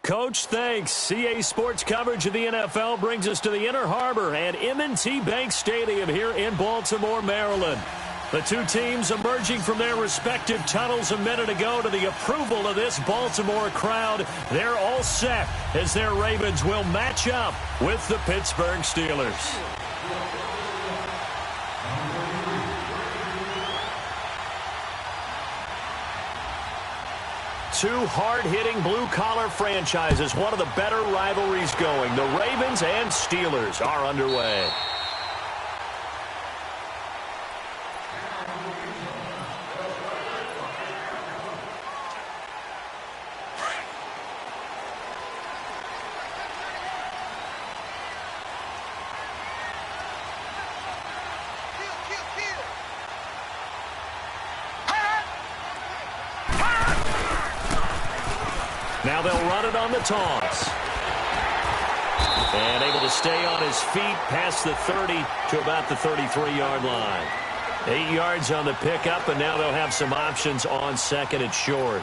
Coach, thanks. CA Sports coverage of the NFL brings us to the Inner Harbor at M&T Bank Stadium here in Baltimore, Maryland. The two teams emerging from their respective tunnels a minute ago to the approval of this Baltimore crowd. They're all set as their Ravens will match up with the Pittsburgh Steelers. Two hard-hitting blue-collar franchises, one of the better rivalries going. The Ravens and Steelers are underway. Now they'll run it on the toss. And able to stay on his feet past the 30 to about the 33-yard line. 8 yards on the pickup, and now they'll have some options on second and short.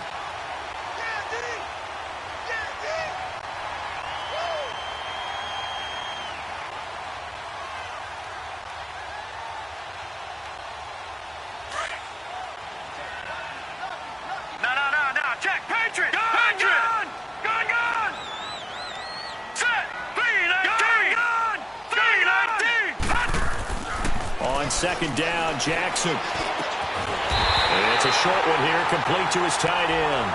Second down, Jackson. And it's a short one here, complete to his tight end.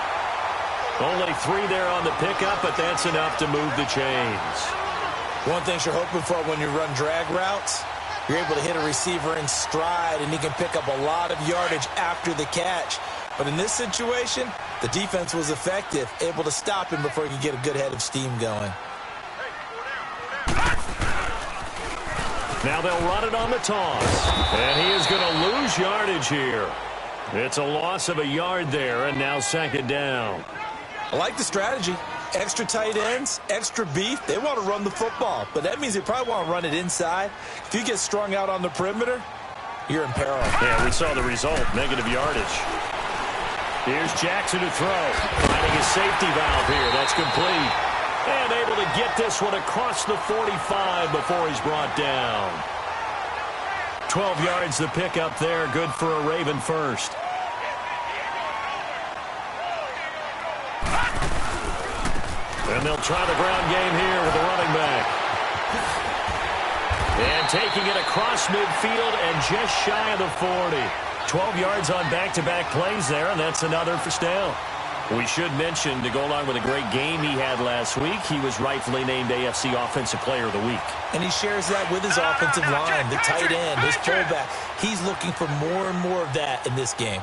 Only 3 there on the pickup, but that's enough to move the chains. One thing you're hoping for when you run drag routes, you're able to hit a receiver in stride, and he can pick up a lot of yardage after the catch. But in this situation, the defense was effective, able to stop him before he could get a good head of steam going. Now they'll run it on the toss. And he is going to lose yardage here. It's a loss of a yard there, and now second down. I like the strategy. Extra tight ends, extra beef. They want to run the football, but that means they probably want to run it inside. If you get strung out on the perimeter, you're in peril. Yeah, we saw the result, negative yardage. Here's Jackson to throw. Finding a safety valve here. That's complete. And able to get this one across the 45 before he's brought down. 12 yards the pickup there. Good for a Raven first. And they'll try the ground game here with the running back. And taking it across midfield and just shy of the 40. 12 yards on back-to-back plays there, and that's another first down. We should mention, to go along with a great game he had last week, he was rightfully named AFC Offensive Player of the Week. And he shares that with his offensive line, the tight end, his fullback. He's looking for more and more of that in this game.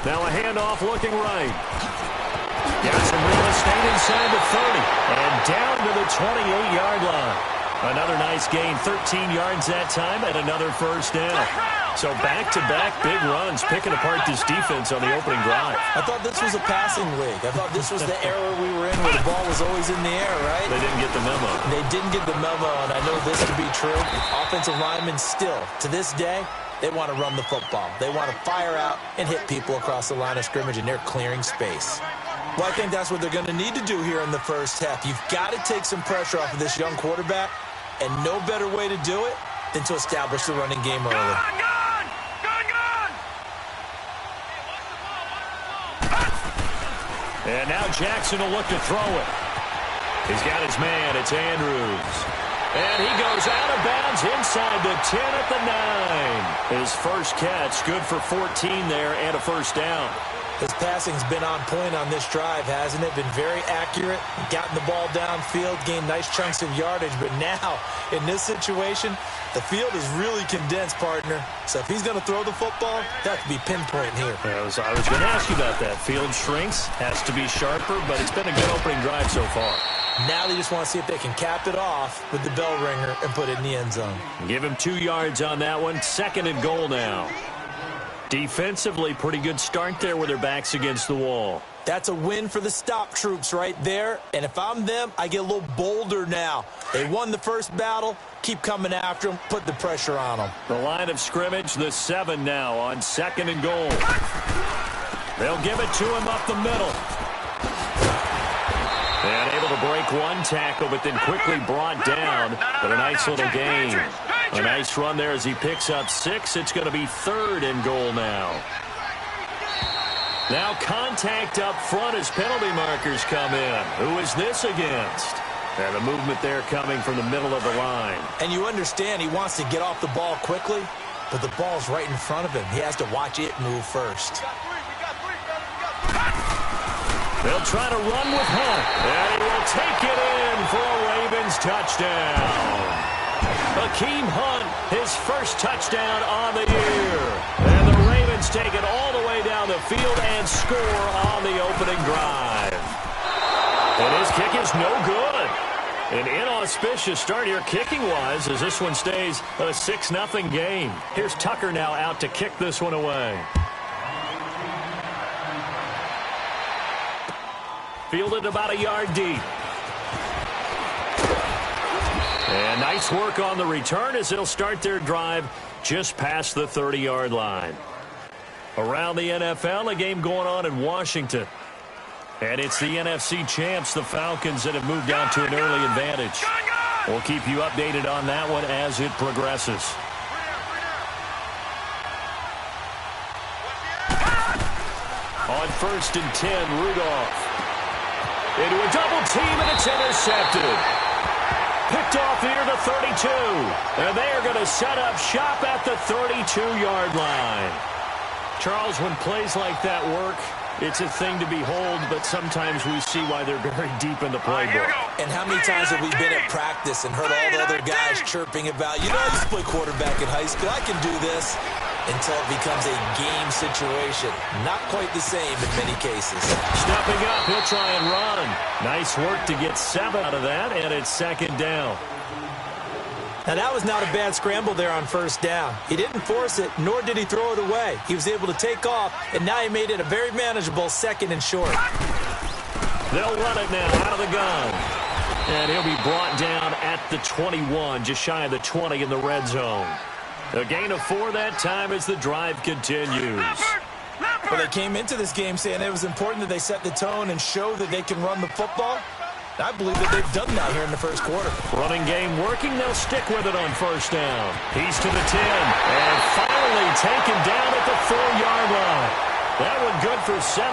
Now a handoff looking right. Got some real estate inside the 30. And down to the 28-yard line. Another nice gain, 13 yards that time, and another first down. So back-to-back big runs, picking apart this defense on the opening drive. I thought this was a passing league. I thought this was the era we were in where the ball was always in the air, right? They didn't get the memo. They didn't get the memo, and I know this to be true. Offensive linemen still, to this day, they want to run the football. They want to fire out and hit people across the line of scrimmage, and they're clearing space. Well, I think that's what they're going to need to do here in the first half. You've got to take some pressure off of this young quarterback, and no better way to do it than to establish the running game early. And now Jackson will look to throw it. He's got his man. It's Andrews. And he goes out of bounds inside the 10 at the 9. His first catch, good for 14 there and a first down. His passing's been on point on this drive, hasn't it? Been very accurate, gotten the ball downfield, gained nice chunks of yardage. But now, in this situation, the field is really condensed, partner. So if he's going to throw the football, that could be pinpoint here. I was going to ask you about that. Field shrinks, has to be sharper, but it's been a good opening drive so far. Now they just want to see if they can cap it off with the bell ringer and put it in the end zone. Give him 2 yards on that one. Second and goal now. Defensively, pretty good start there with their backs against the wall. That's a win for the stop troops right there. And if I'm them, I get a little bolder now. They won the first battle. Keep coming after them. Put the pressure on them. The line of scrimmage, the 7 now on second and goal. They'll give it to him up the middle. And able to break one tackle, but then quickly brought down. But a nice little gain. A nice run there as he picks up 6. It's going to be 3rd and goal now. Now contact up front as penalty markers come in. Who is this against? And the movement there coming from the middle of the line. And you understand he wants to get off the ball quickly, but the ball's right in front of him. He has to watch it move first. They'll try to run with Hunt. And he will take it in for a Ravens touchdown. Hakeem Hunt, his first touchdown on the year. And the Ravens take it all the way down the field and score on the opening drive. And his kick is no good. An inauspicious start here kicking-wise as this one stays a 6-0 game. Here's Tucker now out to kick this one away. Fielded about a yard deep. And nice work on the return as they'll start their drive just past the 30-yard line. Around the NFL, a game going on in Washington. And it's the NFC champs, the Falcons, that have moved down to an early advantage. We'll keep you updated on that one as it progresses. On 1st and 10, Rudolph. Into a double team, and it's intercepted. Picked off near the 32. And they are going to set up shop at the 32-yard line. Charles, when plays like that work, it's a thing to behold, but sometimes we see why they're very deep in the playbook. And how many times have we been at practice and heard all the other guys chirping about, you know, I used to play quarterback in high school, I can do this, until it becomes a game situation. Not quite the same in many cases. Stepping up, he'll try and run. Nice work to get 7 out of that, and it's 2nd down. Now, that was not a bad scramble there on 1st down. He didn't force it, nor did he throw it away. He was able to take off, and now he made it a very manageable 2nd and short. They'll run it now out of the gun. And he'll be brought down at the 21, just shy of the 20 in the red zone. A gain of 4 that time as the drive continues. Well, they came into this game saying it was important that they set the tone and show that they can run the football. I believe that they've done that here in the 1st quarter. Running game working. They'll stick with it on 1st down. He's to the 10. And finally taken down at the 4-yard line. That one good for 17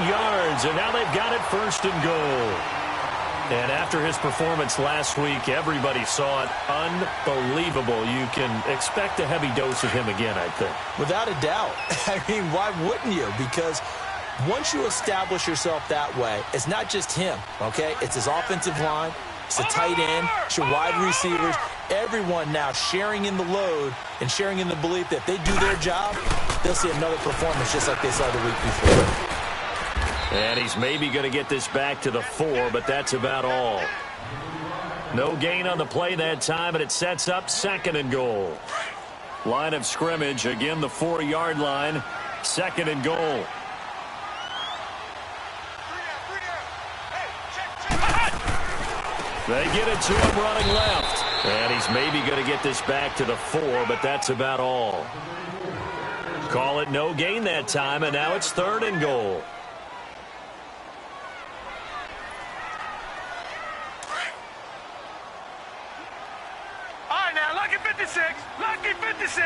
yards. And now they've got it 1st and goal. And after his performance last week, everybody saw it. Unbelievable. You can expect a heavy dose of him again, I think. Without a doubt. I mean, why wouldn't you? Because once you establish yourself that way, it's not just him, okay? It's his offensive line, it's the tight end, it's your wide receivers, everyone now sharing in the load and sharing in the belief that if they do their job, they'll see another performance just like they saw the week before. And he's maybe going to get this back to the 4, but that's about all. No gain on the play that time, and it sets up 2nd and goal. Line of scrimmage, again the 4-yard line, 2nd and goal. They get it to him running left. And he's maybe going to get this back to the 4, but that's about all. Call it no gain that time, and now it's 3rd and goal. All right, now, lucky 56. Lucky 56.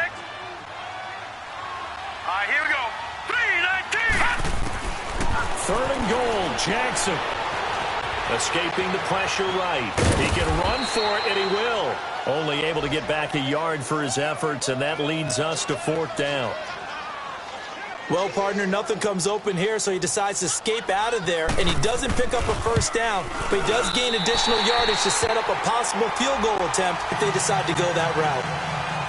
All right, here we go. 3-19. 3rd and goal, Jackson. Escaping the pressure right. He can run for it, and he will. Only able to get back a yard for his efforts, and that leads us to 4th down. Well, partner, nothing comes open here, so he decides to escape out of there, and he doesn't pick up a 1st down, but he does gain additional yardage to set up a possible field goal attempt if they decide to go that route.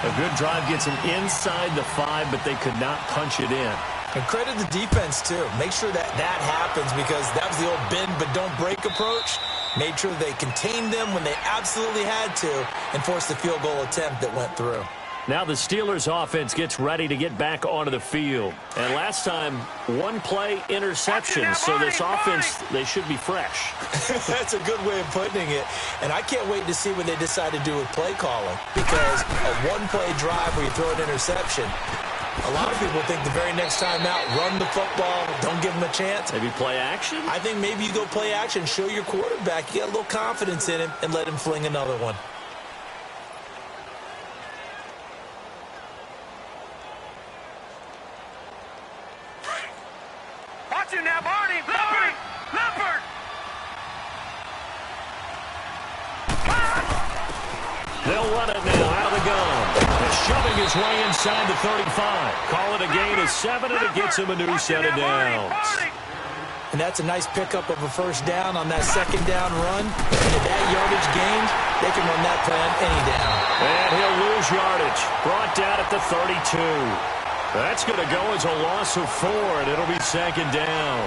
A good drive gets him inside the 5, but they could not punch it in. And credit the defense, too. Make sure that happens because that was the old bend but don't break approach. Made sure they contained them when they absolutely had to and forced the field goal attempt that went through. Now the Steelers offense gets ready to get back onto the field. And last time, 1-play interception. So this offense, they should be fresh. That's a good way of putting it. And I can't wait to see what they decide to do with play calling. Because a 1-play drive where you throw an interception, A lot of people think the very next time out, run the football, don't give him a chance. Maybe play action? I think maybe you go play action, show your quarterback you got a little confidence in him, and let him fling another one. Watch him now, Barney. Leopard. Leopard. They'll run it now out of the gun. They're shoving his way inside the 35. Call it a gain of 7, and it gets him a new set of downs. And that's a nice pickup of a first down on that second down run. And at that yardage gain, they can run that play on any down. And he'll lose yardage. Brought down at the 32. That's going to go as a loss of 4, and it'll be second down.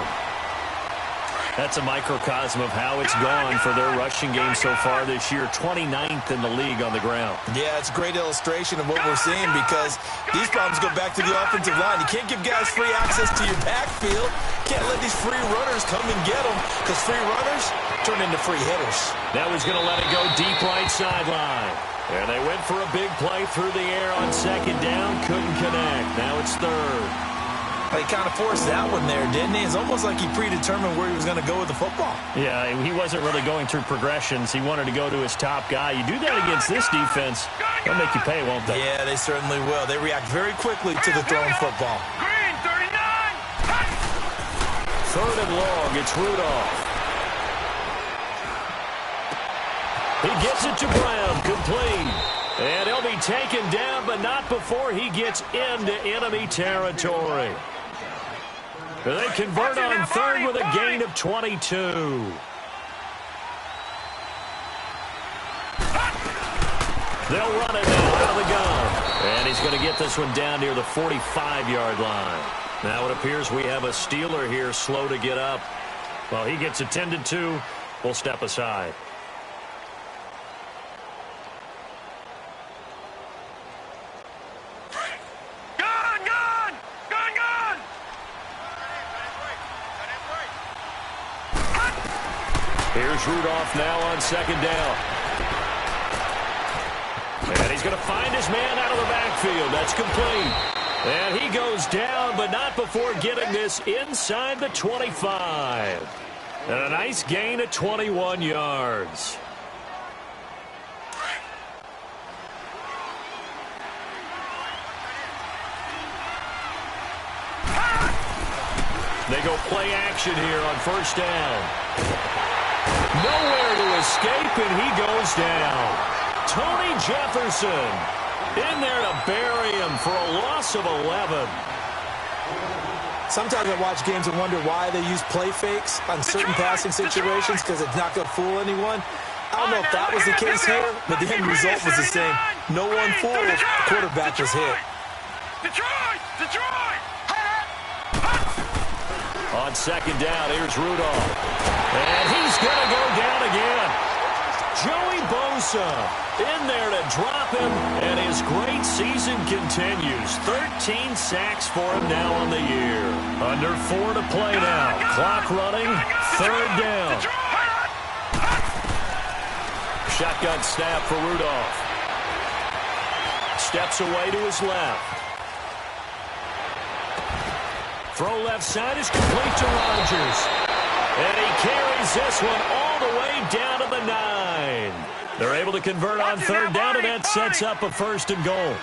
That's a microcosm of how it's gone for their rushing game so far this year. 29th in the league on the ground. Yeah, it's a great illustration of what we're seeing because these problems go back to the offensive line. You can't give guys free access to your backfield. Can't let these free runners come and get them because free runners turn into free hitters. That was going to let it go deep right sideline. And they went for a big play through the air on second down. Couldn't connect. Now it's third. He kind of forced that one there, didn't he? It's almost like he predetermined where he was going to go with the football. Yeah, he wasn't really going through progressions. He wanted to go to his top guy. You do that against this defense, they'll make you pay, won't they? Yeah, they certainly will. They react very quickly to the thrown football. Green, 39. Third and long, it's Rudolph. He gets it to Brown, complete. And he'll be taken down, but not before he gets into enemy territory. They convert on third with a gain of 22. They'll run it now out of the gun. And he's going to get this one down near the 45-yard line. Now it appears we have a Steeler here slow to get up. Well, he gets attended to. We'll step aside. Here's Rudolph now on second down. And he's going to find his man out of the backfield. That's complete. And he goes down, but not before getting this inside the 25. And a nice gain of 21 yards. They go play action here on first down. Nowhere to escape, and he goes down. Tony Jefferson in there to bury him for a loss of 11. Sometimes I watch games and wonder why they use play fakes on certain passing situations because it's not going to fool anyone. I don't know if that was the case here, but the end result was the same. No one fooled. The quarterback was hit. Detroit! Detroit! On second down, here's Rudolph. And he's going to go down again. Joey Bosa in there to drop him, and his great season continues. 13 sacks for him now on the year. Under 4 to play now. Clock running, third down. Shotgun snap for Rudolph. Steps away to his left. Throw left side is complete to Rodgers. And he carries this one all the way down to the 9. They're able to convert on third down, and that sets up a first and goal.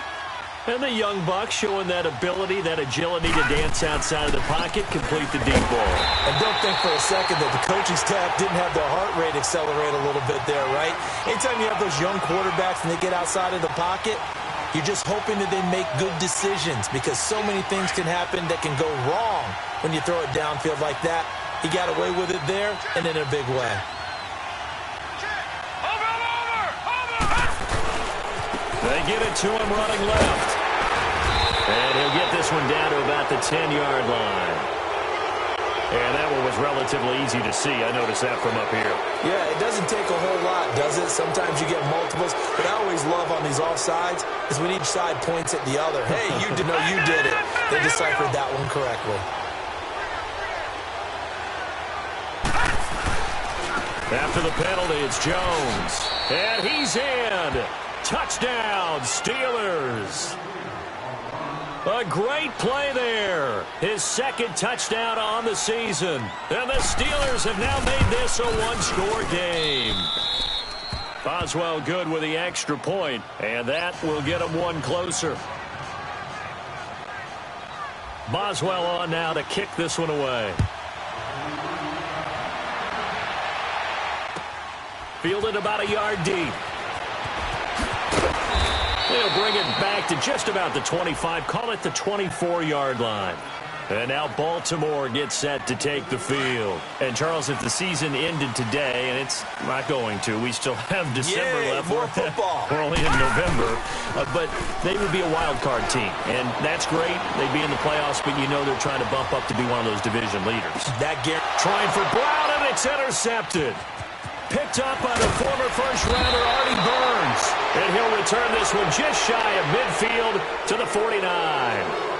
And the young buck showing that ability, that agility to dance outside of the pocket, complete the deep ball. And don't think for a second that the coaching staff didn't have their heart rate accelerate a little bit there, right? Anytime you have those young quarterbacks and they get outside of the pocket, you're just hoping that they make good decisions because so many things can happen that can go wrong when you throw it downfield like that. He got away with it there and in a big way. They get it to him running left. And he'll get this one down to about the 10-yard line. And that one was relatively easy to see. I noticed that from up here. Yeah, it doesn't take a whole lot, does it? Sometimes you get multiples. But I always love on these offsides is when each side points at the other. Hey, you did know you did it. They deciphered that one correctly. After the penalty, it's Jones. And he's in. Touchdown, Steelers. A great play there. His second touchdown on the season. And the Steelers have now made this a one-score game. Boswell good with the extra point, and that will get him one closer. Boswell on now to kick this one away. Fielded about a yard deep. They'll bring it back to just about the 25. Call it the 24-yard line. And now Baltimore gets set to take the field. And, Charles, if the season ended today, and it's not going to, we still have December left. More football. We're only in November. But they would be a wild card team. And that's great. They'd be in the playoffs, but you know they're trying to bump up to be one of those division leaders. Trying for Brown, and it's intercepted. Picked up by the former first-rounder Artie Burns. And he'll return this one just shy of midfield to the 49.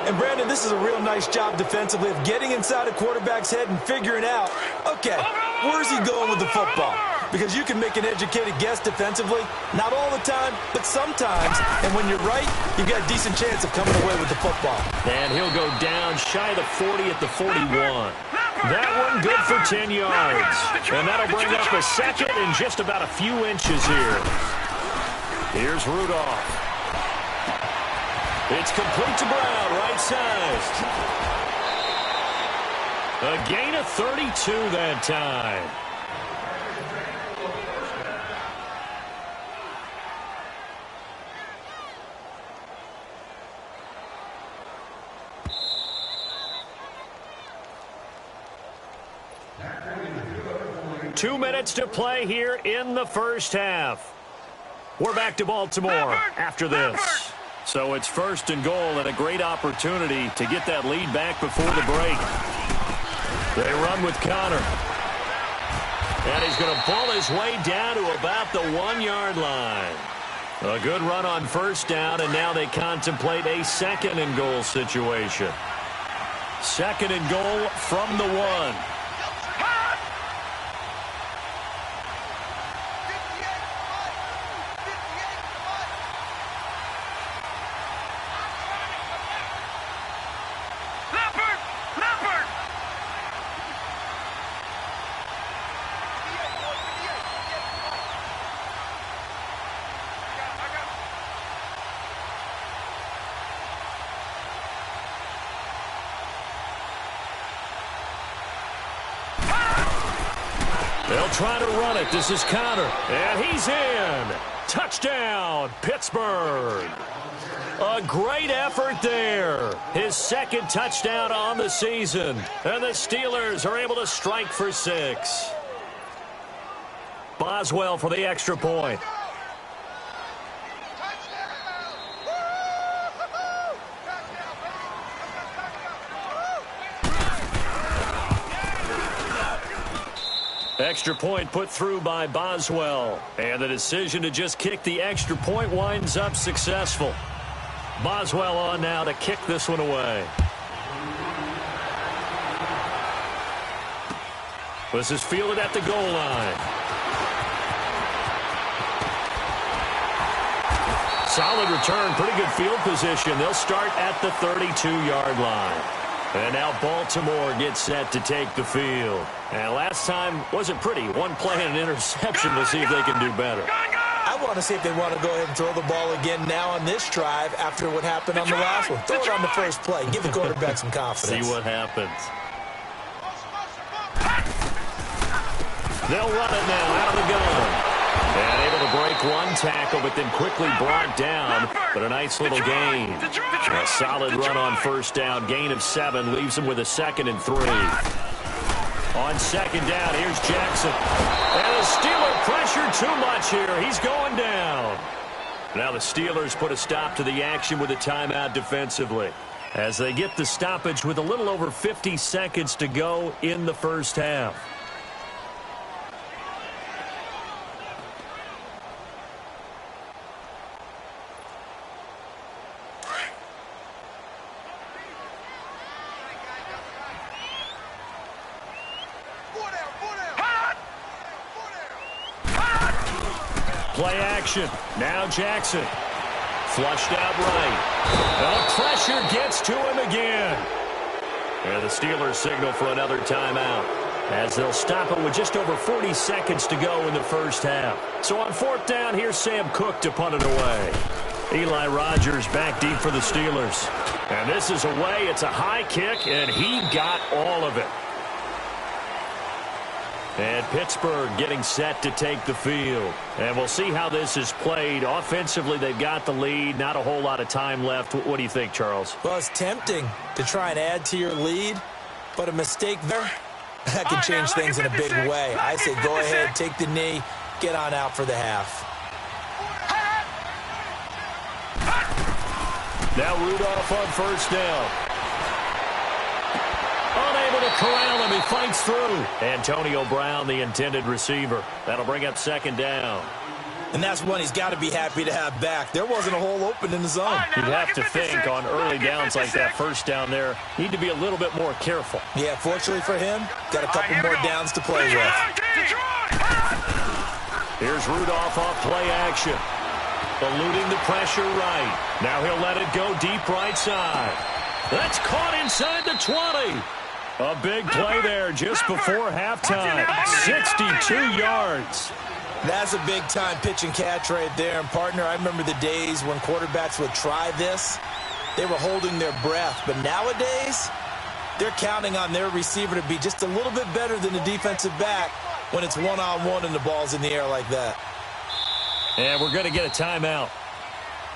And, Brandon, this is a real nice job defensively of getting inside a quarterback's head and figuring out, okay, where's he going with the football? Because you can make an educated guess defensively. Not all the time, but sometimes. And when you're right, you've got a decent chance of coming away with the football. And he'll go down shy of the 40 at the 41. That one good for 10 yards. And that'll bring up a second in just about a few inches here. Here's Rudolph. It's complete to Brown, right-sized. A gain of 32 that time. Two minutes to play here in the first half. We're back to Baltimore after this. So it's first and goal and a great opportunity to get that lead back before the break. They run with Connor. And he's going to pull his way down to about the 1-yard line. A good run on first down, and now they contemplate a second and goal situation. Second and goal from the 1. They'll try to run it. This is Connor. And he's in. Touchdown, Pittsburgh. A great effort there. His second touchdown on the season. And the Steelers are able to strike for 6. Boswell for the extra point. Extra point put through by Boswell. And the decision to just kick the extra point winds up successful. Boswell on now to kick this one away. This is fielded at the goal line. Solid return, pretty good field position. They'll start at the 32-yard line. And now Baltimore gets set to take the field. And last time wasn't pretty. One play and an interception. We'll see if they can do better. I want to see if they want to go ahead and throw the ball again now on this drive after what happened on the last one. Throw it on the first play. Give the quarterback some confidence. See what happens. They'll run it now out of the gun. And able to break one tackle, but then quickly brought down. But a nice little gain. A solid run on first down. Gain of 7 leaves them with a 2nd and 3. On second down, here's Jackson. And the Steelers pressure too much here. He's going down. Now the Steelers put a stop to the action with a timeout defensively, as they get the stoppage with a little over 50 seconds to go in the first half. Play action. Now Jackson. Flushed out right. The pressure gets to him again. And the Steelers signal for another timeout, as they'll stop it with just over 40 seconds to go in the first half. So on fourth down, here's Sam Cook to punt it away. Eli Rogers back deep for the Steelers. And this is away. It's a high kick, and he got all of it. And Pittsburgh getting set to take the field. And we'll see how this is played. Offensively, they've got the lead. Not a whole lot of time left. What do you think, Charles? Well, it's tempting to try and add to your lead, but a mistake there, that can change things in a big way. I say go ahead, take the knee, get on out for the half. Now Rudolph on first down. Unable to corral him. He fights through. Antonio Brown, the intended receiver. That'll bring up second down. And that's one he's got to be happy to have back. There wasn't a hole open in the zone. You'd have to think on early downs like that first down there, need to be a little bit more careful. Yeah, fortunately for him, got a couple more downs to play with. Here's Rudolph off play action. Eluding the pressure right. Now he'll let it go deep right side. That's caught inside the 20. A big play there just before halftime. 62 yards. That's a big-time pitch and catch right there. And, partner, I remember the days when quarterbacks would try this. They were holding their breath. But nowadays, they're counting on their receiver to be just a little bit better than the defensive back when it's one-on-one and the ball's in the air like that. And we're going to get a timeout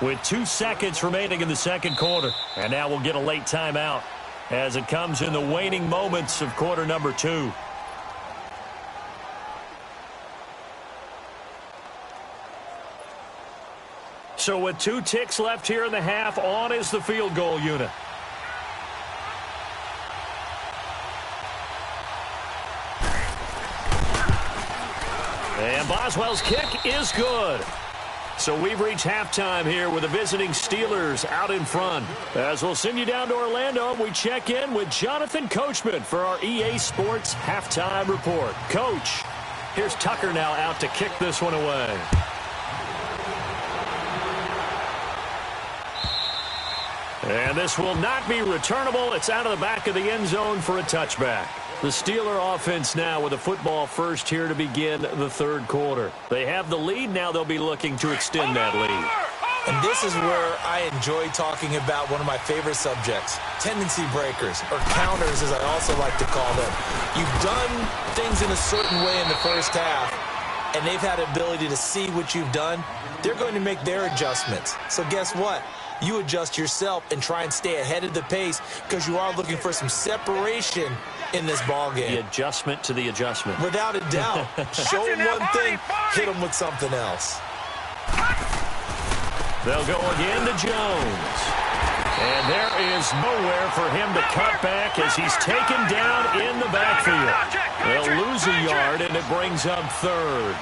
with 2 seconds remaining in the second quarter. And now we'll get a late timeout as it comes in the waning moments of quarter number 2. So with 2 ticks left here in the half, on is the field goal unit. And Boswell's kick is good. So we've reached halftime here with the visiting Steelers out in front. As we'll send you down to Orlando, we check in with Jonathan Coachman for our EA Sports Halftime Report. Coach, here's Tucker now out to kick this one away. And this will not be returnable. It's out of the back of the end zone for a touchback. The Steeler offense now with a football first here to begin the third quarter. They have the lead. Now they'll be looking to extend that lead. And this is where I enjoy talking about one of my favorite subjects, tendency breakers, or counters as I also like to call them. You've done things in a certain way in the first half, and they've had the ability to see what you've done. They're going to make their adjustments. So guess what? You adjust yourself and try and stay ahead of the pace because you are looking for some separation in this ball game. The adjustment to the adjustment. Without a doubt. Show them one thing, hit them with something else. They'll go again to Jones. And there is nowhere for him to cut back as he's taken down in the backfield. They'll lose a yard, and it brings up third.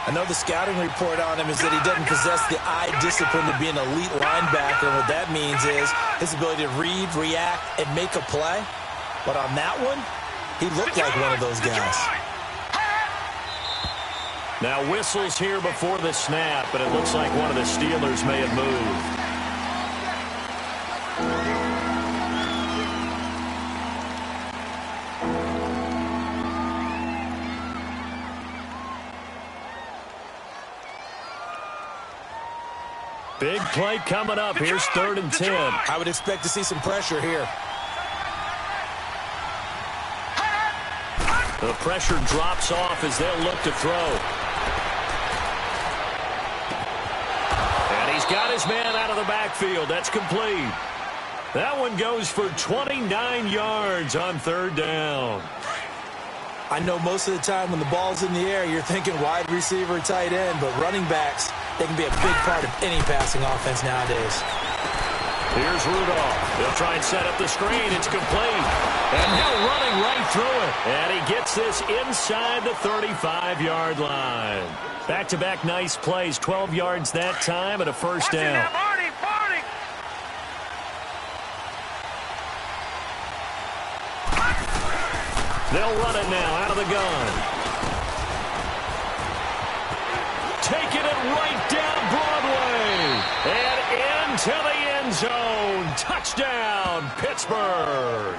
I know the scouting report on him is that he doesn't possess the eye discipline to be an elite linebacker. And what that means is his ability to read, react, and make a play. But on that one, he looked like one of those guys. Now whistles here before the snap, but it looks like one of the Steelers may have moved. Big play coming up. Here's 3rd and 10. I would expect to see some pressure here. The pressure drops off as they'll look to throw. And he's got his man out of the backfield. That's complete. That one goes for 29 yards on 3rd down. I know most of the time when the ball's in the air, you're thinking wide receiver, tight end, but running backs, they can be a big part of any passing offense nowadays. Here's Rudolph. He'll try and set up the screen. It's complete. And now running right through it. And he gets this inside the 35-yard line. Back-to-back nice plays. 12 yards that time and a first down. They'll run it now out of the gun. Taking it right down Broadway. And into the end zone. Touchdown, Pittsburgh.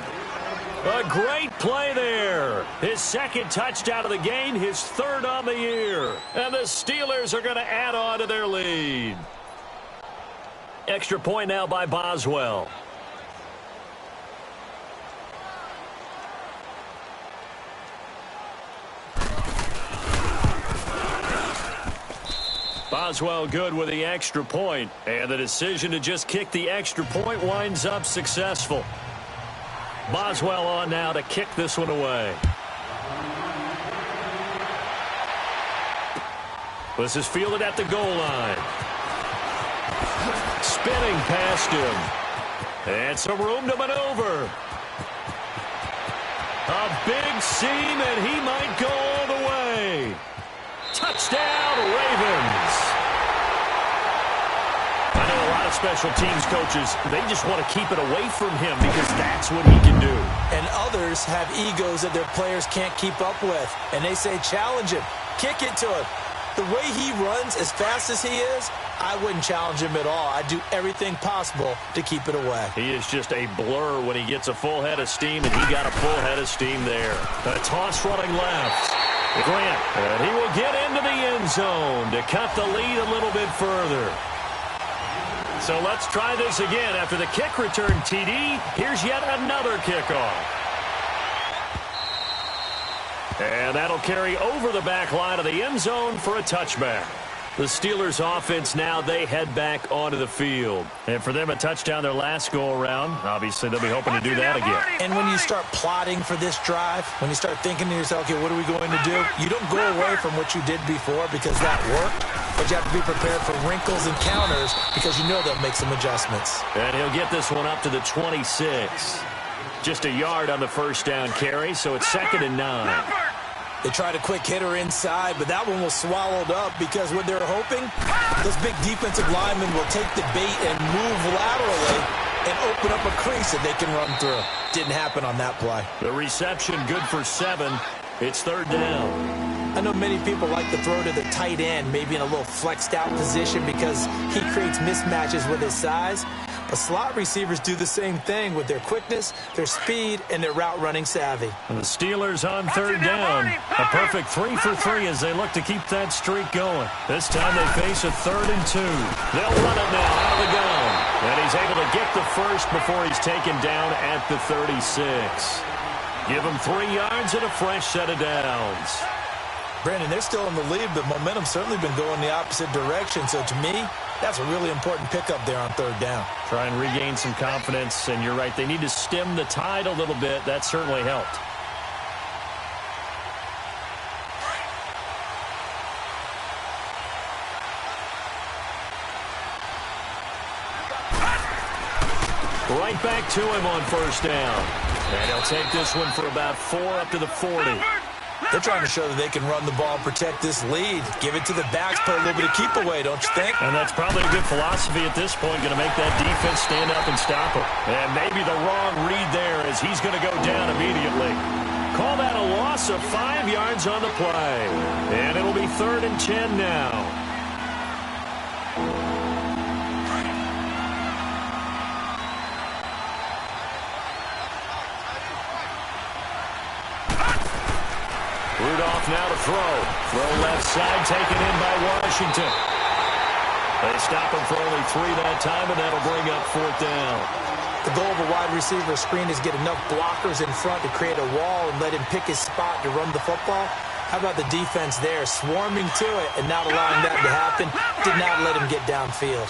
A great play there. His second touchdown of the game, his third on the year. And the Steelers are going to add on to their lead. Extra point now by Boswell. Boswell good with the extra point, and the decision to just kick the extra point winds up successful. Boswell on now to kick this one away. This is fielded at the goal line. Spinning past him. And some room to maneuver. A big seam, and he might go all the way. Touchdown, Ravens. I know a lot of special teams coaches, they just want to keep it away from him because that's what he can do. And others have egos that their players can't keep up with. And they say, challenge him. Kick it to him. The way he runs as fast as he is, I wouldn't challenge him at all. I'd do everything possible to keep it away. He is just a blur when he gets a full head of steam, and he got a full head of steam there. A toss running left. Grant, and he will get into the end zone to cut the lead a little bit further. So let's try this again. After the kick return TD, here's yet another kickoff. And that'll carry over the back line of the end zone for a touchback. The Steelers offense now, they head back onto the field. And for them, a touchdown their last go-around. Obviously, they'll be hoping to do that again. And when you start plotting for this drive, when you start thinking to yourself, okay, what are we going to do? You don't go away from what you did before because that worked. But you have to be prepared for wrinkles and counters because you know they'll make some adjustments. And he'll get this one up to the 26. Just a yard on the first down carry, so it's 2nd and 9. They tried a quick hitter inside, but that one was swallowed up because what they're hoping, this big defensive lineman will take the bait and move laterally and open up a crease that they can run through. Didn't happen on that play. The reception good for 7. It's 3rd down. I know many people like to throw to the tight end, maybe in a little flexed out position because he creates mismatches with his size. But slot receivers do the same thing with their quickness, their speed, and their route running savvy. And the Steelers on 3rd down. A perfect 3 for 3 as they look to keep that streak going. This time they face a 3rd and 2. They'll run it now out of the gun. And he's able to get the first before he's taken down at the 36. Give him 3 yards and a fresh set of downs. Brandon, they're still in the lead, but momentum's certainly been going the opposite direction. So to me, that's a really important pickup there on 3rd down. Try and regain some confidence, and you're right. They need to stem the tide a little bit. That certainly helped. Right back to him on 1st down. And he'll take this one for about 4 up to the 40. They're trying to show that they can run the ball and protect this lead. Give it to the backs, put a little bit of keep away, don't you think? And that's probably a good philosophy at this point, going to make that defense stand up and stop him. And maybe the wrong read there as he's going to go down immediately. Call that a loss of 5 yards on the play. And it'll be 3rd and 10 now. Rudolph now to throw. Throw left side, taken in by Washington. They stop him for only 3 that time, and that'll bring up 4th down. The goal of a wide receiver screen is get enough blockers in front to create a wall and let him pick his spot to run the football. How about the defense there, swarming to it and not allowing that to happen? Did not let him get downfield.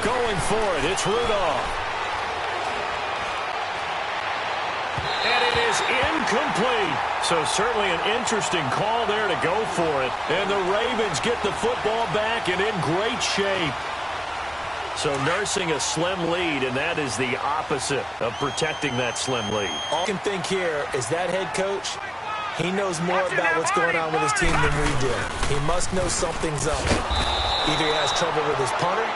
Going for it, it's Rudolph. And it is incomplete. So certainly an interesting call there to go for it. And the Ravens get the football back and in great shape. So nursing a slim lead, and that is the opposite of protecting that slim lead. All I can think here is that head coach, he knows more about what's going on with his team than we do. He must know something's up. Either he has trouble with his punter,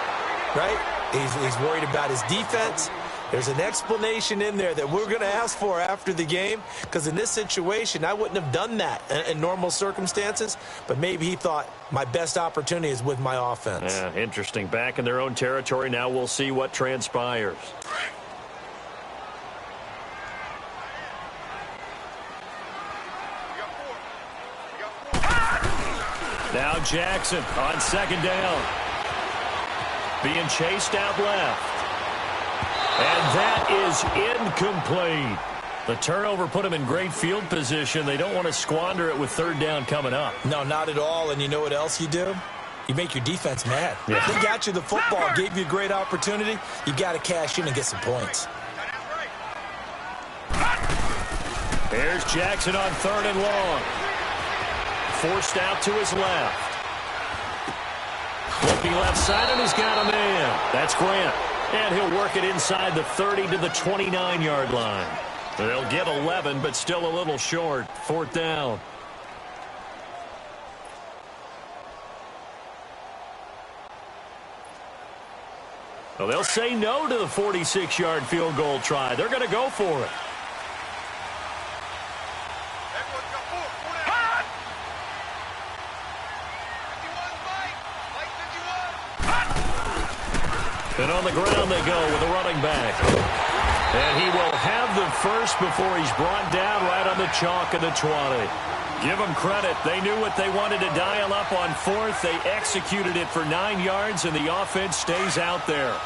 right? He's worried about his defense. There's an explanation in there that we're going to ask for after the game, because in this situation, I wouldn't have done that in normal circumstances, but maybe he thought my best opportunity is with my offense. Yeah, interesting. Back in their own territory. Now we'll see what transpires. Now Jackson on second down. Being chased out left. And that is incomplete. The turnover put him in great field position. They don't want to squander it with third down coming up. No, not at all. And you know what else you do? You make your defense mad. Yeah. They got you the football, gave you a great opportunity. You got to cash in and get some points. Here's Jackson on third and long. Forced out to his left. Looking left side, and he's got a man. That's Grant. And he'll work it inside the 30 to the 29-yard line. They'll get 11, but still a little short. Fourth down. Well, they'll say no to the 46-yard field goal try. They're going to go for it. And on the ground they go with a running back. And he will have the first before he's brought down right on the chalk of the 20. Give them credit. They knew what they wanted to dial up on fourth. They executed it for 9 yards, and the offense stays out there.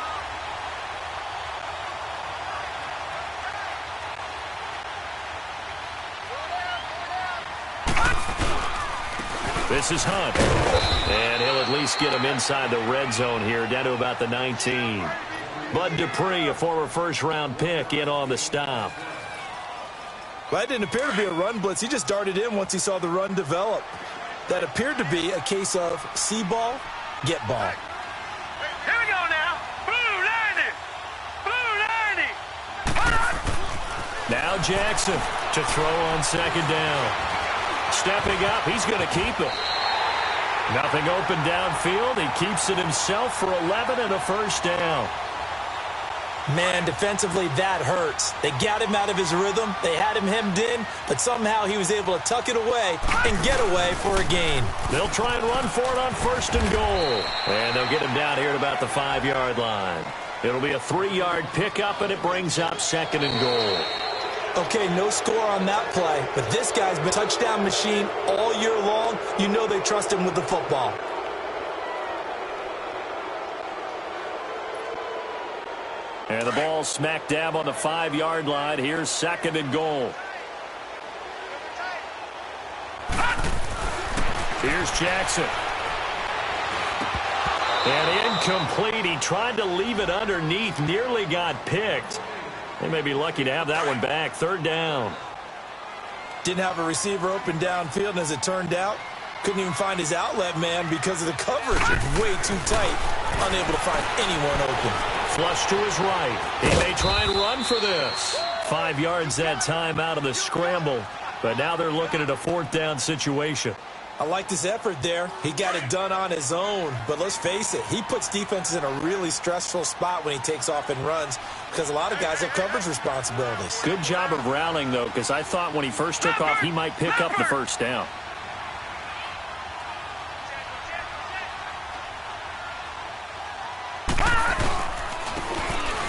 This is Hunt. And he'll at least get him inside the red zone here, down to about the 19. Bud Dupree, a former first-round pick, in on the stop. Well, that didn't appear to be a run blitz. He just darted in once he saw the run develop. That appeared to be a case of see ball, get ball. Here we go now. Blue 90. Blue 90. Now Jackson to throw on second down. Stepping up, he's going to keep it. Nothing open downfield. He keeps it himself for 11 and a first down. Man, defensively, that hurts. They got him out of his rhythm. They had him hemmed in, but somehow he was able to tuck it away and get away for a gain. They'll try and run for it on first and goal. And they'll get him down here at about the 5-yard line. It'll be a 3-yard pickup, and it brings up second and goal. Okay, no score on that play, but this guy's been a touchdown machine all year long. You know they trust him with the football. And the ball smack dab on the 5-yard line. Here's second and goal. Here's Jackson. And incomplete. He tried to leave it underneath. Nearly got picked. They may be lucky to have that one back. Third down. Didn't have a receiver open downfield, and as it turned out, couldn't even find his outlet man because of the coverage. It's way too tight. Unable to find anyone open. Flush to his right. He may try and run for this. 5 yards that time out of the scramble. But now they're looking at a fourth down situation. I like this effort there. He got it done on his own. But let's face it, he puts defenses in a really stressful spot when he takes off and runs because a lot of guys have coverage responsibilities. Good job of rallying, though, because I thought when he first took off, he might pick up the first down.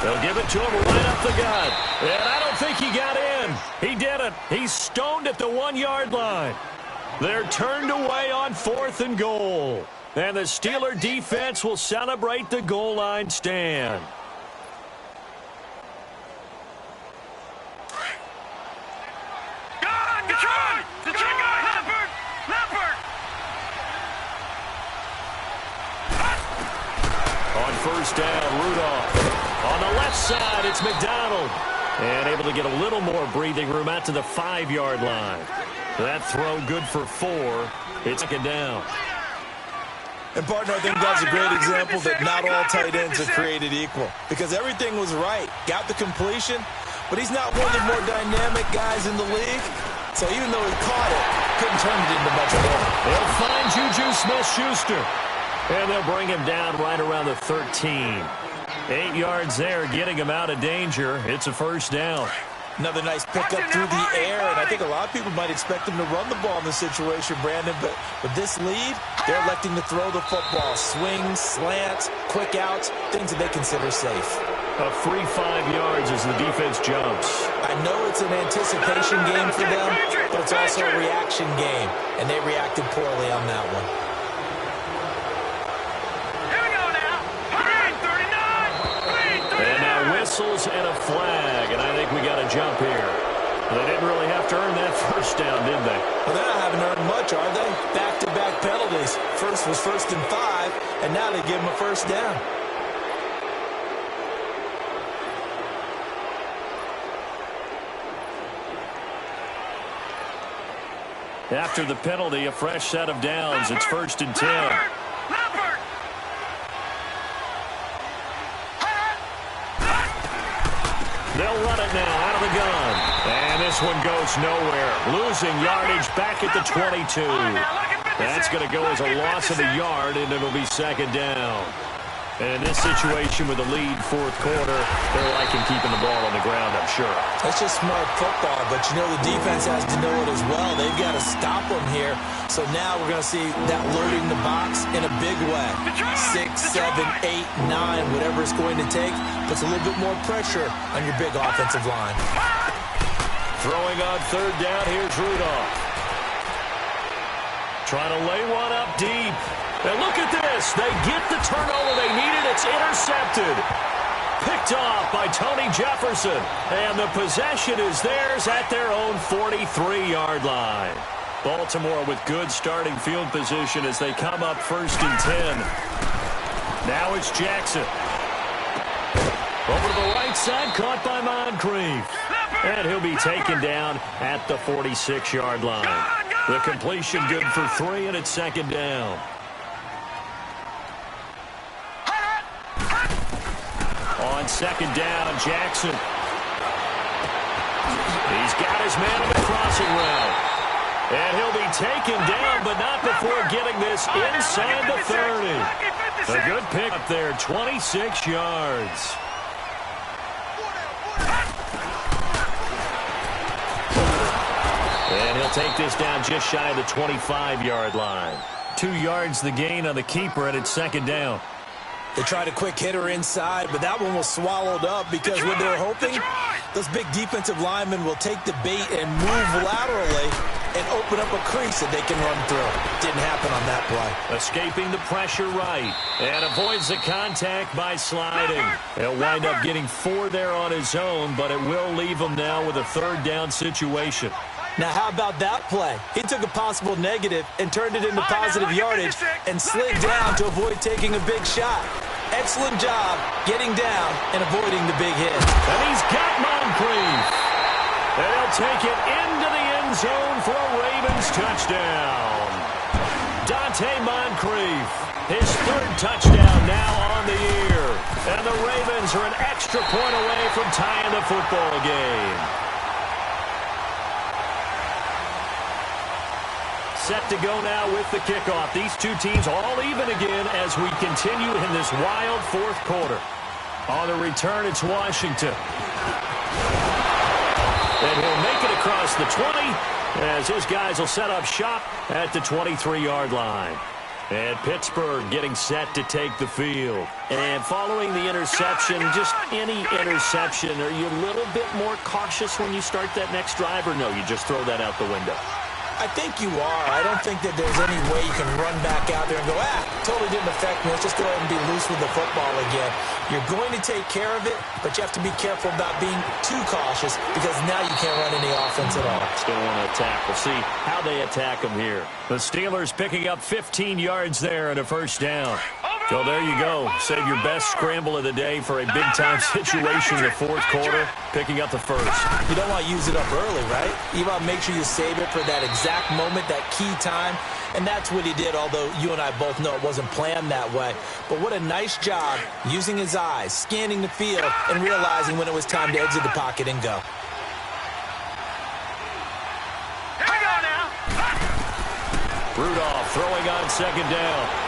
They'll give it to him right up the gut. And I don't think he got in. He didn't. He's stoned at the 1-yard line. They're turned away on fourth and goal. And the Steeler defense will celebrate the goal line stand. On first down, Rudolph. On the left side, it's McDonald. And able to get a little more breathing room out to the 5-yard line. That throw good for 4. It's second down. And, partner, I think that's a great example that not all tight ends are created equal. Because everything was right. Got the completion, but he's not one of the more dynamic guys in the league. So even though he caught it, couldn't turn it into much more. They'll find Juju Smith-Schuster. And they'll bring him down right around the 13. 8 yards there, getting him out of danger. It's a first down. Another nice pickup through the air, and I think a lot of people might expect him to run the ball in this situation, Brandon, but with this lead, they're electing to throw the football. Swings, slants, quick outs, things that they consider safe. A free 5 yards as the defense jumps. I know it's an anticipation game for them, but it's also a reaction game, and they reacted poorly on that one. And now whistles and a flag, and I think we got a jump here. They didn't really have to earn that first down, did they? Well, they haven't earned much, are they? Back-to-back penalties. First was 1st and 5, and now they give them a first down. After the penalty, a fresh set of downs. It's 1st and 10. They'll run it now out of the gun. And this one goes nowhere. Losing yardage back at the 22. That's going to go as a loss of a yard, and it'll be 2nd down. And in this situation with the lead 4th quarter, they're liking keeping the ball on the ground, I'm sure. That's just smart football, but you know the defense has to know it as well. They've got to stop them here. So now we're going to see that loading the box in a big way. 6, 7, 8, 9, whatever it's going to take, puts a little bit more pressure on your big offensive line. Throwing on 3rd down, here's Rudolph. Trying to lay one up deep. And look at this. They get the turnover they needed. It's intercepted. Picked off by Tony Jefferson. And the possession is theirs at their own 43-yard line. Baltimore with good starting field position as they come up 1st and 10. Now it's Jackson. Over to the right side, caught by Moncrief. And he'll be taken down at the 46-yard line. The completion good for 3, and it's 2nd down. On 2nd down, Jackson. He's got his man on the crossing route. And he'll be taken down, but not before getting this inside the 30. A good pick up there, 26 yards. And he'll take this down just shy of the 25-yard line. 2 yards the gain on the keeper, and it's 2nd down. They tried a quick hitter inside, but that one was swallowed up because when they're hoping, those big defensive linemen will take the bait and move laterally and open up a crease that they can run through. Didn't happen on that play. Escaping the pressure right and avoids the contact by sliding. He'll wind up getting 4 there on his own, but it will leave him now with a 3rd down situation. Now, how about that play? He took a possible negative and turned it into positive yardage and slid down to avoid taking a big shot. Excellent job getting down and avoiding the big hit. And he's got Moncrief. And he'll take it into the end zone for a Ravens touchdown. Dante Moncrief, his 3rd touchdown now on the year. And the Ravens are an extra point away from tying the football game. Set to go now with the kickoff. These two teams all even again as we continue in this wild 4th quarter. On the return, it's Washington. And he'll make it across the 20 as his guys will set up shop at the 23-yard line. And Pittsburgh getting set to take the field. And following the interception, just any interception, are you a little bit more cautious when you start that next drive, or no, you just throw that out the window? I think you are. I don't think that there's any way you can run back out there and go, totally didn't affect me. Let's just go ahead and be loose with the football again. You're going to take care of it, but you have to be careful about being too cautious because now you can't run any offense at all. Still want to attack. We'll see how they attack them here. The Steelers picking up 15 yards there and a 1st down. So there you go. Save your best scramble of the day for a big-time situation in the 4th quarter, picking up the 1st. You don't want to use it up early, right? You want to make sure you save it for that exact moment, that key time, and that's what he did, although you and I both know it wasn't planned that way. But what a nice job using his eyes, scanning the field, and realizing when it was time to exit the pocket and go. Here we go now. Rudolph throwing on 2nd down.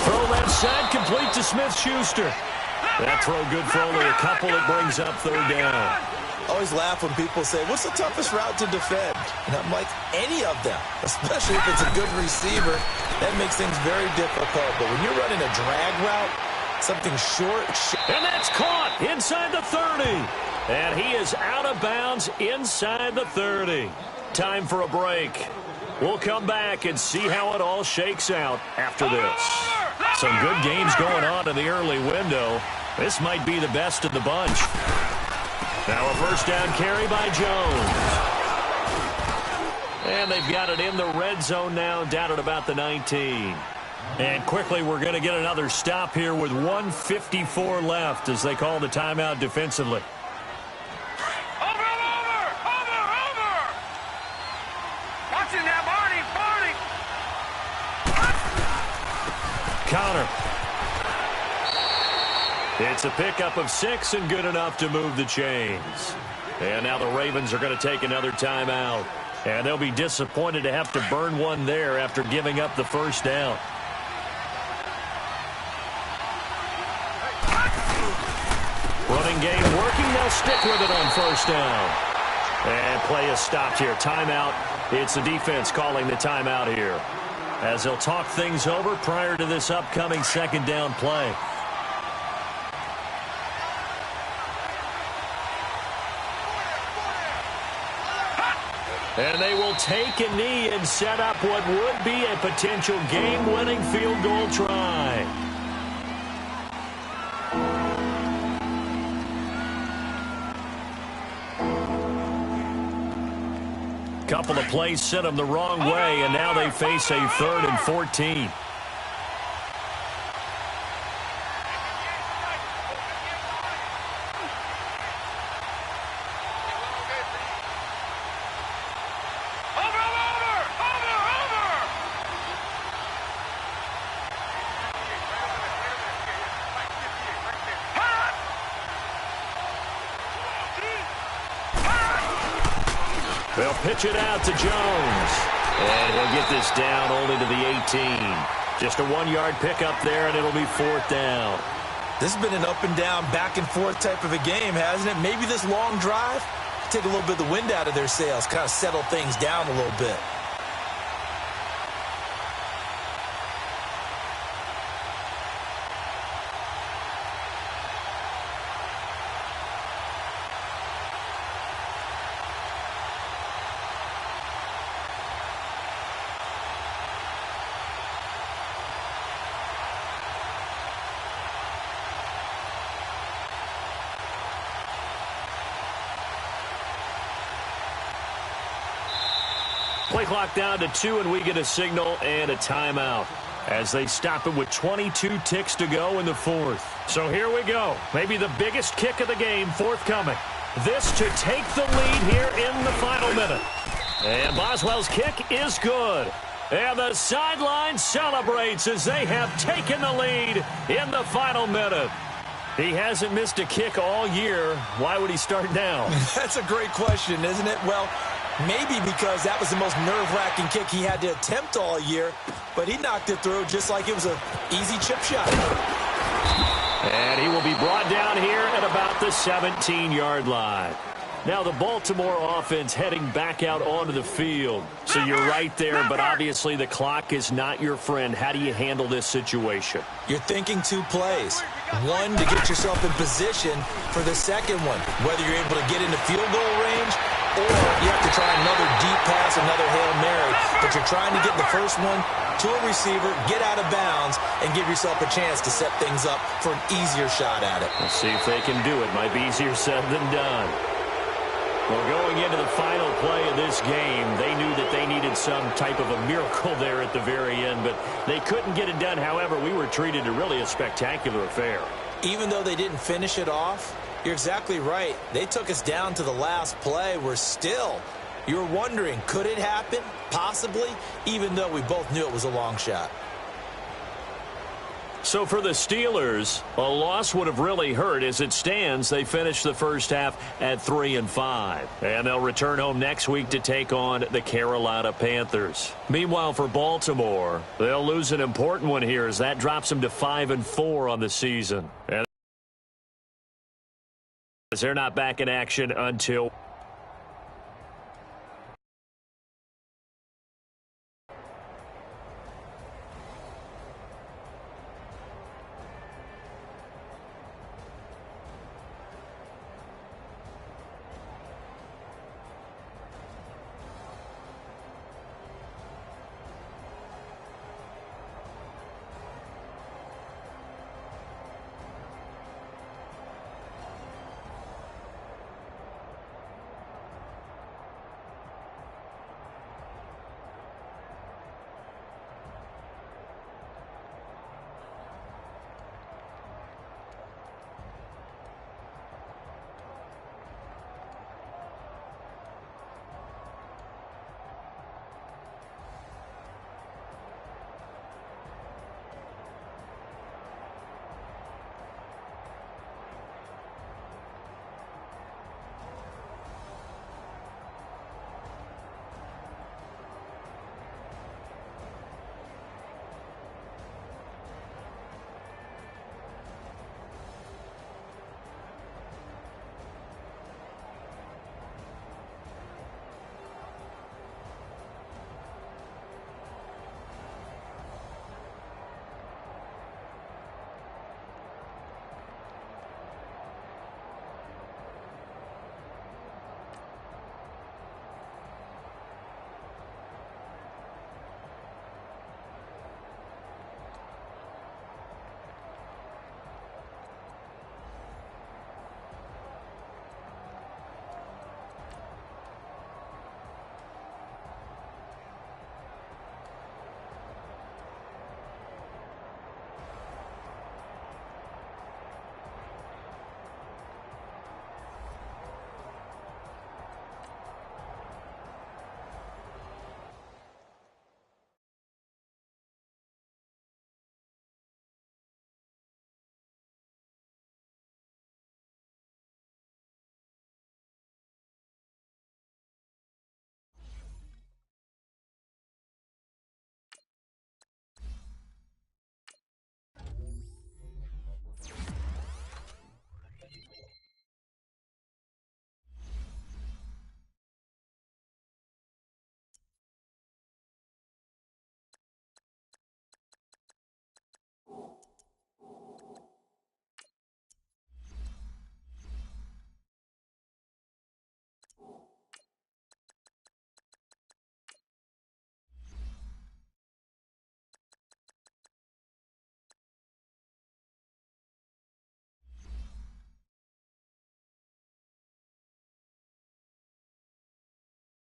Throw left side, complete to Smith-Schuster. That throw good for only a couple. It brings up third down. I always laugh when people say, what's the toughest route to defend? And I'm like, any of them, especially if it's a good receiver. That makes things very difficult. But when you're running a drag route, something short. And that's caught inside the 30. And he is out of bounds inside the 30. Time for a break. We'll come back and see how it all shakes out after this. Some good games going on in the early window. This might be the best of the bunch. Now a first down carry by Jones. And they've got it in the red zone now, down at about the 19. And quickly we're going to get another stop here with 1:54 left as they call the timeout defensively. Counter. It's a pickup of 6 and good enough to move the chains. And now the Ravens are going to take another timeout. And they'll be disappointed to have to burn one there after giving up the first down. Running game working. They'll stick with it on first down. And play is stopped here. Timeout. It's the defense calling the timeout here, as they'll talk things over prior to this upcoming second down play. And they will take a knee and set up what would be a potential game-winning field goal try. Couple of plays sent them the wrong way, and now they face a 3rd and 14. They'll pitch it out to Jones. And he'll get this down only to the 18. Just a 1-yard pickup there, and it'll be 4th down. This has been an up and down, back and forth type of a game, hasn't it? Maybe this long drive, take a little bit of the wind out of their sails, kind of settle things down a little bit. Play clock down to 2, and we get a signal and a timeout as they stop it with 22 ticks to go in the 4th. So here we go. Maybe the biggest kick of the game forthcoming. This to take the lead here in the final minute. And Boswell's kick is good. And the sideline celebrates as they have taken the lead in the final minute. He hasn't missed a kick all year. Why would he start now? That's a great question, isn't it? Well, maybe because that was the most nerve-wracking kick he had to attempt all year, but he knocked it through just like it was an easy chip shot. And he will be brought down here at about the 17-yard line. Now the Baltimore offense heading back out onto the field. So you're right there, but obviously the clock is not your friend. How do you handle this situation? You're thinking 2 plays. One, to get yourself in position for the second one, whether you're able to get into field goal range or you have to try another deep pass, another Hail Mary. But you're trying to get the first one to a receiver, get out of bounds, and give yourself a chance to set things up for an easier shot at it. We'll see if they can do it. Might be easier said than done. Well, going into the final play of this game, they knew that they needed some type of a miracle there at the very end, but they couldn't get it done. However, we were treated to really a spectacular affair. Even though they didn't finish it off, you're exactly right. They took us down to the last play. We're still, you're wondering, could it happen? Possibly, even though we both knew it was a long shot. So for the Steelers, a loss would have really hurt. As it stands, they finished the first half at 3-5. And they'll return home next week to take on the Carolina Panthers. Meanwhile, for Baltimore, they'll lose an important one here as that drops them to 5-4 on the season. And as they're not back in action until